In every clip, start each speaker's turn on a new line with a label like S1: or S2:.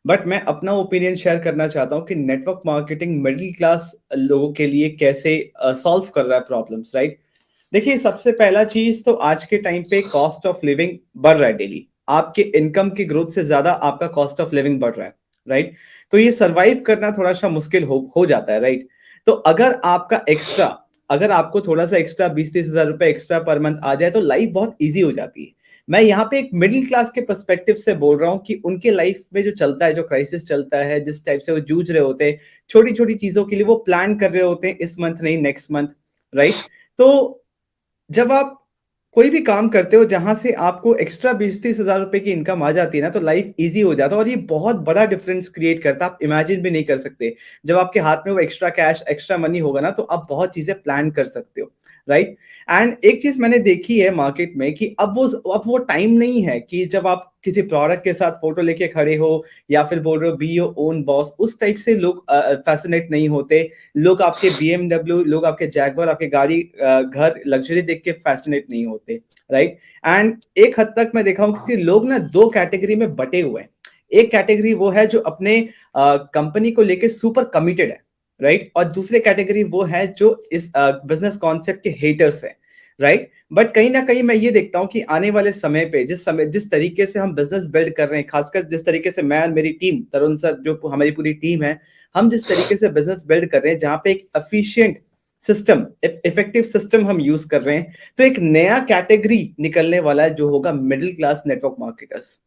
S1: But मैं अपना opinion share करना चाहता हूँ कि नेटवर्क मार्केटिंग मिडिल क्लास लोगों के लिए कैसे सॉल्व कर रहा है प्रॉब्लम्स, राइट? देखिए, सबसे पहला चीज तो आज के टाइम पे कॉस्ट ऑफ लिविंग बढ़ रहा है डेली। आपके इनकम की ग्रोथ से ज्यादा आपका कॉस्ट ऑफ लिविंग बढ़ रहा है, राइट? तो ये सरवाइव करना थोड़ा सा मुश्किल हो जाता है, राइट? तो अगर आपको थोड़ा सा एक्स्ट्रा 20-30 हज़ार रुपए एक्स्ट्रा पर मंथ आ जाए तो लाइफ बहुत ईजी हो जाती है। मैं यहाँ पे एक मिडिल क्लास के पर्सपेक्टिव से बोल रहा हूँ कि उनके लाइफ में जो चलता है, जो क्राइसिस चलता है, जिस टाइप से वो जूझ रहे होते हैं, छोटी छोटी चीजों के लिए वो प्लान कर रहे होते हैं, इस मंथ नहीं नेक्स्ट मंथ, राइट? तो जब आप कोई भी काम करते हो जहां से आपको एक्स्ट्रा 20-30 हज़ार रुपए की इनकम आ जाती है ना, तो लाइफ इजी हो जाता है और ये बहुत बड़ा डिफरेंस क्रिएट करता है। आप इमेजिन भी नहीं कर सकते। जब आपके हाथ में वो एक्स्ट्रा कैश, एक्स्ट्रा मनी होगा ना, तो आप बहुत चीजें प्लान कर सकते हो, राइट? एंड एक चीज मैंने देखी है मार्केट में कि अब वो टाइम नहीं है कि जब आप किसी प्रोडक्ट के साथ फोटो लेके खड़े हो या फिर बोल रहे हो बी योर ओन बॉस, उस टाइप से लोग फैसिनेट नहीं होते। लोग आपके बीएमडब्ल्यू, लोग आपके जैगवार, आपके गाड़ी, घर, लग्जरी देख के फैसिनेट नहीं होते, राइट? एंड एक हद तक मैं देखा हूं कि लोग ना दो कैटेगरी में बटे हुए हैं। एक कैटेगरी वो है जो अपने कंपनी को लेके सुपर कमिटेड है, राइट? और दूसरे कैटेगरी वो है जो इस बिजनेस कॉन्सेप्ट के हेटर्स है, राइट? बट कहीं ना कहीं मैं ये देखता हूं कि आने वाले समय पे जिस तरीके से हम बिजनेस बिल्ड कर रहे हैं, खासकर जिस तरीके से मैं और मेरी टीम, तरुण सर जो हमारी पूरी टीम है, हम जिस तरीके से बिजनेस बिल्ड कर रहे हैं जहां पे एक एफिशिएंट सिस्टम, इफेक्टिव सिस्टम हम यूज कर रहे हैं, तो एक नया कैटेगरी निकलने वाला है जो होगा middle class network marketers,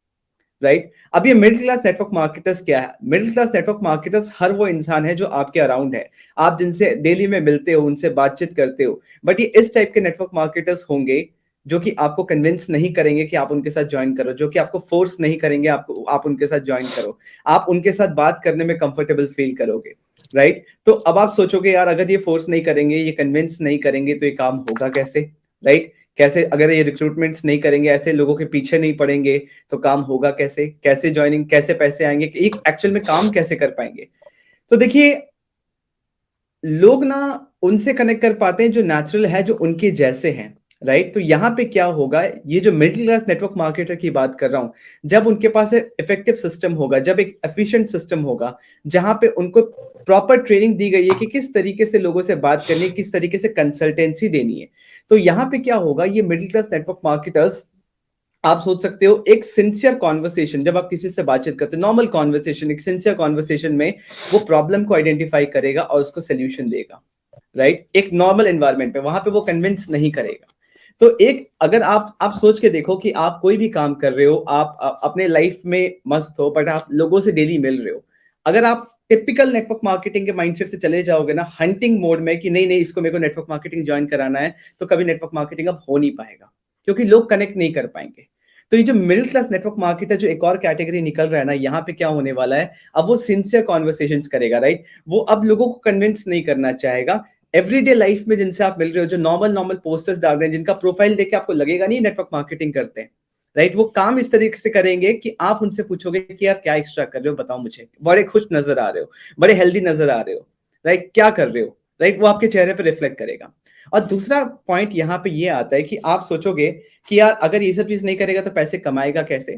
S1: right? अब ये मिडिल क्लास नेटवर्क मार्केटर्स क्या है? मिडिल क्लास नेटवर्क मार्केटर्स हर वो इंसान है जो आपके अराउंड है, आप जिनसे डेली में मिलते हो, उनसे बातचीत करते हो। बट ये इस टाइप के नेटवर्क मार्केटर्स होंगे जो कि आपको कन्विंस नहीं करेंगे कि आप उनके साथ ज्वाइन करो, जो कि आपको फोर्स नहीं करेंगे आपको आप उनके साथ ज्वाइन करो। आप उनके साथ बात करने में कंफर्टेबल फील करोगे, राइट? तो अब आप सोचोगे यार, अगर ये फोर्स नहीं करेंगे, ये कन्विंस नहीं करेंगे, तो ये काम होगा कैसे, राइट? कैसे, अगर ये रिक्रूटमेंट्स नहीं करेंगे, ऐसे लोगों के पीछे नहीं पड़ेंगे, तो काम होगा कैसे? कैसे ज्वाइनिंग, कैसे पैसे आएंगे, एक एक्चुअल में काम कैसे कर पाएंगे? तो देखिए, लोग ना उनसे कनेक्ट कर पाते हैं जो नेचुरल है, जो उनके जैसे हैं, राइट? तो यहाँ पे क्या होगा, ये जो मिडिल क्लास नेटवर्क मार्केटर की बात कर रहा हूं, जब उनके पास इफेक्टिव सिस्टम होगा, जब एक एफिशिएंट सिस्टम होगा, जहां पे उनको प्रॉपर ट्रेनिंग दी गई है कि किस तरीके से लोगों से बात करनी है, किस तरीके से कंसल्टेंसी देनी है, तो यहाँ पे क्या होगा, ये मिडिल क्लास नेटवर्क मार्केटर्स, आप सोच सकते हो एक सिंसियर कॉन्वर्सेशन, जब आप किसी से बातचीत करते हो, नॉर्मल कॉन्वर्सेशन, एक सिंसियर कॉन्वर्सेशन में वो प्रॉब्लम को आइडेंटिफाई करेगा और उसको सोल्यूशन देगा, राइट? एक नॉर्मल एनवायरनमेंट पे, वहां पे वो कन्विंस नहीं करेगा। तो एक, अगर आप सोच के देखो कि आप कोई भी काम कर रहे हो, आप अपने लाइफ में मस्त हो, बट आप लोगों से डेली मिल रहे हो, अगर आप टिपिकल नेटवर्क मार्केटिंग के माइंडसेट से चले जाओगे ना, हंटिंग मोड में कि नहीं नहीं इसको मेरे को नेटवर्क मार्केटिंग ज्वाइन कराना है, तो कभी नेटवर्क मार्केटिंग अब हो नहीं पाएगा, क्योंकि लोग कनेक्ट नहीं कर पाएंगे। तो ये जो मिडिल क्लास नेटवर्क मार्केट है, जो एक और कैटेगरी निकल रहा है ना, यहाँ पे क्या होने वाला है, अब वो सिंसियर कॉन्वर्सेशंस करेगा, राइट? वो अब लोगों को कन्विंस नहीं करना चाहेगा। एवरीडे लाइफ में जिनसे आप मिल रहे हो, जो नॉर्मल नॉर्मल पोस्टर्स डाल रहे हैं, जिनका प्रोफाइल देख के आपको लगेगा नहीं नेटवर्क मार्केटिंग करते हैं, राइट? वो काम इस तरीके से करेंगे कि आप उनसे पूछोगे कि यार क्या एक्स्ट्रा कर रहे हो, बताओ मुझे, बड़े खुश नजर आ रहे हो, बड़े हेल्दी नजर आ रहे हो, राइट? क्या कर रहे हो, राइट? वो आपके चेहरे पर रिफ्लेक्ट करेगा। और दूसरा पॉइंट यहाँ पे ये आता है कि आप सोचोगे कि यार अगर ये सब चीज नहीं करेगा तो पैसे कमाएगा कैसे,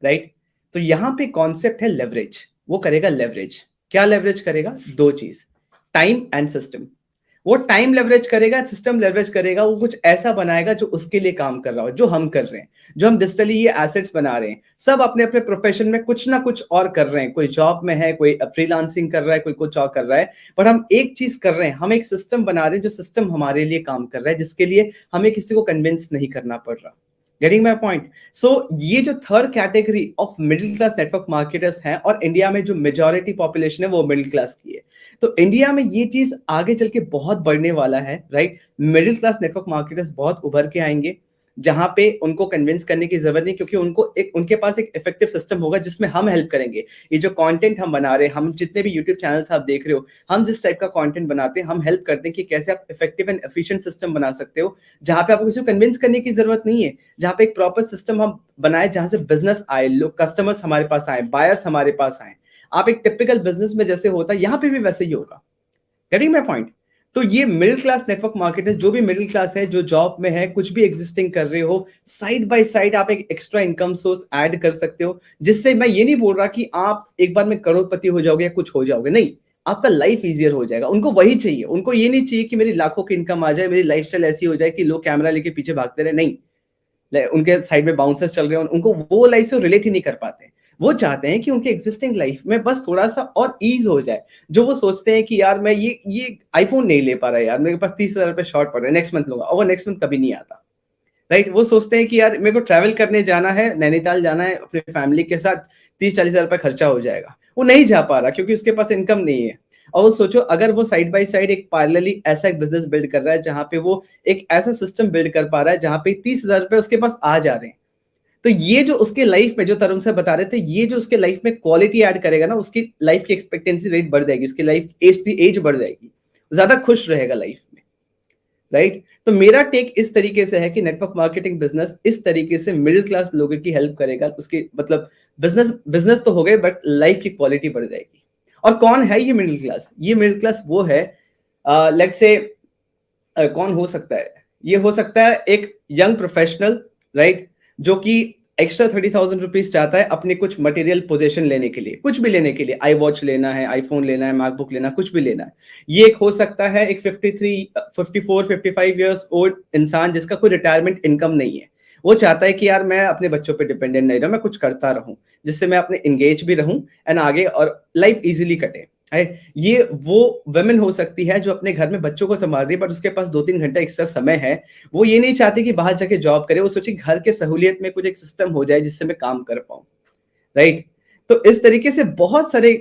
S1: राइट? तो यहाँ पे कॉन्सेप्ट है लेवरेज। वो करेगा लेवरेज। क्या लेवरेज करेगा? दो चीज, टाइम एंड सिस्टम। वो टाइम लेवरेज करेगा, सिस्टम लेवरेज करेगा, वो कुछ ऐसा बनाएगा जो उसके लिए काम कर रहा हो, जो हम कर रहे हैं, जो हम डिजिटली ये एसेट्स बना रहे हैं, सब अपने अपने प्रोफेशन में कुछ ना कुछ और कर रहे हैं। कोई जॉब में है, कोई फ्रीलांसिंग कर रहा है, कोई कुछ और कर रहा है, पर हम एक चीज कर रहे हैं, हम एक सिस्टम बना रहे हैं जो सिस्टम हमारे लिए काम कर रहा है, जिसके लिए हमें किसी को कन्विंस नहीं करना पड़ रहा। Getting my point? सो ये जो third category of middle class network marketers हैं, और इंडिया में जो मेजॉरिटी पॉपुलेशन है वो मिडिल क्लास की है, तो इंडिया में ये चीज आगे चल के बहुत बढ़ने वाला है, right? Middle class network marketers बहुत उभर के आएंगे, जहां पे उनको कन्विंस करने की जरूरत नहीं, क्योंकि उनके पास एक इफेक्टिव सिस्टम होगा जिसमें हम हेल्प करेंगे। ये जो कंटेंट हम बना रहे हैं, हम जितने भी यूट्यूब चैनल्स आप देख रहे हो, हम जिस टाइप का कंटेंट बनाते हैं, हम हेल्प करते हैं कि कैसे आप इफेक्टिव एंड एफिशिएंट सिस्टम बना सकते हो, जहां पे आपको किसी को कन्विंस करने की जरूरत नहीं है, जहां पे एक प्रॉपर सिस्टम हम बनाए, जहां से बिजनेस आए, लोग, कस्टमर्स हमारे पास आए, बायर्स हमारे पास आए। आप एक टिपिकल बिजनेस में जैसे होता है, यहाँ पे भी वैसे ही होगा। Getting my point? तो ये मिडिल क्लास नेटवर्क मार्केटर्स, जो भी मिडिल क्लास है, जो जॉब में है, कुछ भी एग्जिस्टिंग कर रहे हो, साइड बाय साइड आप एक एक्स्ट्रा इनकम सोर्स ऐड कर सकते हो, जिससे मैं ये नहीं बोल रहा कि आप एक बार में करोड़पति हो जाओगे या कुछ हो जाओगे, नहीं, आपका लाइफ इजियर हो जाएगा। उनको वही चाहिए, उनको ये नहीं चाहिए कि मेरी लाखों की इनकम आ जाए, मेरी लाइफस्टाइल ऐसी हो जाए कि लोग कैमरा लेके पीछे भागते रहे, नहीं, उनके साइड में बाउंसर्स चल रहे हैं, उनको वो लाइफ से रिलेट ही नहीं कर पाते। वो चाहते हैं कि उनके एग्जिस्टिंग लाइफ में बस थोड़ा-सा और ईज़ हो जाए। जो वो सोचते हैं कि यार मैं ये आईफ़ोन नहीं ले पा रहा यार, मेरे पास 30,000 रुपए शॉर्ट पड़ रहे हैं, नेक्स्ट मंथ लूँगा, और वो नेक्स्ट मंथ कभी नहीं आता। राइट? वो सोचते हैं कि यार मेरे को ट्रैवल करने जाना है, नैनीताल जाना है अपने फैमिली के साथ, 30-40 हज़ार रुपए खर्चा हो जाएगा। वो नहीं जा पा रहा क्योंकि उसके पास इनकम नहीं है। और वो सोचो, अगर वो साइड बाय साइड एक पैरेलली ऐसा एक बिज़नेस बिल्ड कर रहा है जहाँ पे वो एक ऐसा सिस्टम बिल्ड कर पा रहा है जहाँ पे 30,000 रुपए उसके पास आ जा रहे हैं। तो ये जो उसके लाइफ में, जो तरुण से बता रहे थे, ये जो उसके लाइफ में क्वालिटी ऐड करेगा ना, उसकी लाइफ की एक्सपेक्टेंसी रेट बढ़ जाएगी, उसकी लाइफ एज बढ़ जाएगी, ज्यादा खुश रहेगा लाइफ में। राइट? तो मेरा टेक इस तरीके से है कि नेटवर्क मार्केटिंग बिजनेस इस तरीके से मिडिल क्लास लोगों की हेल्प करेगा, उसकी मतलब बिजनेस तो हो गए बट लाइफ की क्वालिटी बढ़ जाएगी। और कौन है ये मिडिल क्लास? ये मिडिल क्लास वो है, लेट्स से कौन हो सकता है? ये हो सकता है एक यंग प्रोफेशनल, राइट, जो कि एक्स्ट्रा 30,000 रुपीज चाहता है अपने कुछ मटेरियल पोजेशन लेने के लिए, कुछ भी लेने के लिए, आई वॉच लेना है, आईफोन लेना है, मैकबुक लेना है, कुछ भी लेना है। ये एक हो सकता है एक 53, 54, 55 ईयर्स ओल्ड इंसान जिसका कोई रिटायरमेंट इनकम नहीं है। वो चाहता है कि यार मैं अपने बच्चों पे डिपेंडेंट नहीं रहूं, मैं कुछ करता रहूं जिससे मैं अपने इंगेज भी रहूं एंड आगे और लाइफ इजीली कटे। है, ये वो वुमेन हो सकती है जो अपने घर में बच्चों को संभाल रही है बट उसके पास 2-3 घंटा एक्स्ट्रा समय है। वो ये नहीं चाहती कि बाहर जाके जॉब करे, वो सोचे घर के सहूलियत में कुछ एक सिस्टम हो जाए जिससे मैं काम कर पाऊं। राइट? तो इस तरीके से बहुत सारे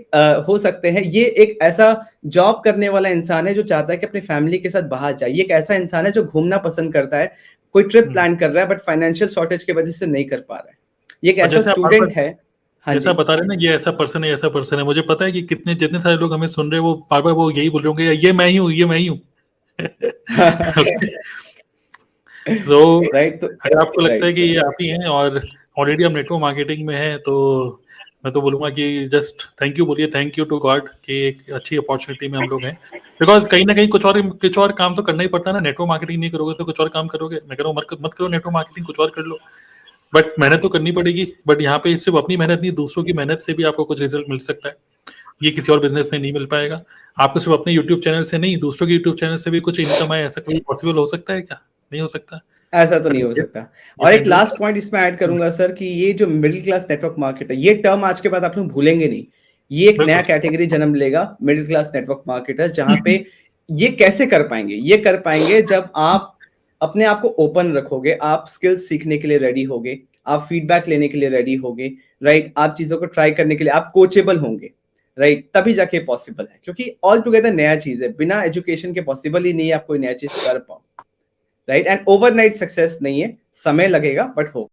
S1: हो सकते हैं। ये एक ऐसा जॉब करने वाला इंसान है जो चाहता है कि अपनी फैमिली के साथ बाहर जाए। ये एक ऐसा इंसान है जो घूमना पसंद करता है, कोई ट्रिप प्लान कर रहा है बट फाइनेंशियल शॉर्टेज की वजह से नहीं कर पा रहा है। ये एक
S2: और
S1: ऐसा
S2: जैसे आप
S1: स्टूडेंट है। हाँ
S2: जैसा
S1: जी।
S2: आप बता रहे हैं ना, ये ऐसा पर्सन है, ऐसा पर्सन है, मुझे पता है कि कितने जितने सारे लोग हमें सुन रहे हैं वो बार बार वो यही बोल रहे होंगे, ये मैं ही हूँ, ये मैं ही हूँ। सो
S1: राइट? तो
S2: अगर आपको लगता है
S1: राइट
S2: कि
S1: सर।
S2: ये आप ही हैं और ऑलरेडी आप नेटवर्क मार्केटिंग में हैं, तो मैं तो बोलूँगा कि जस्ट थैंक यू बोलिए, थैंक यू टू गॉड कि एक अच्छी अपॉर्चुनिटी में हम लोग हैं। बिकॉज कहीं ना कहीं कुछ और काम तो करना ही पड़ता है ना। नेटवर्क मार्केटिंग नहीं करोगे तो कुछ और काम करोगे? मैं कह रहा हूँ मत करो नेटवर्क मार्केटिंग, कुछ और कर लो। बट मेहनत तो करनी पड़ेगी। बट यहाँ पे सिर्फ अपनी मेहनत नहीं, दूसरों की मेहनत से भी आपको कुछ रिजल्ट मिल सकता है। ये किसी और बिजनेस में नहीं मिल पाएगा आपको। सिर्फ अपने यूट्यूब चैनल से नहीं, दूसरों के यूट्यूब चैनल से भी कुछ इनकम आए, ऐसा कोई पॉसिबल हो सकता है क्या? नहीं हो सकता।
S1: ऐसा तो नहीं
S2: बट
S1: हो सकता।
S2: यू
S1: और
S2: कैन
S1: एक
S2: डू
S1: लास्ट पॉइंट इसमें ऐड करूंगा सर कि ये जो मिडिल क्लास नेटवर्क मार्केट है, ये टर्म आज के बाद आप लोग भूलेंगे नहीं। ये एक नया
S2: बिल्कुल।
S1: कैटेगरी जन्म लेगा, मिडिल क्लास नेटवर्क मार्केटर्स, जहां पे ये कैसे कर पाएंगे? ये कर पाएंगे जब आप अपने आप को ओपन रखोगे, आप स्किल्स सीखने के लिए रेडी होगे, आप फीडबैक लेने के लिए रेडी होगे, राइट, आप चीजों को ट्राई करने के लिए आप कोचेबल होंगे, राइट, तभी जाके पॉसिबल है। क्योंकि ऑल टुगेदर नया चीज है, बिना एजुकेशन के पॉसिबल ही नहीं है आप कोई नया चीज कर पाओ। राइट? एंड ओवरनाइट सक्सेस नहीं है, समय लगेगा बट हो।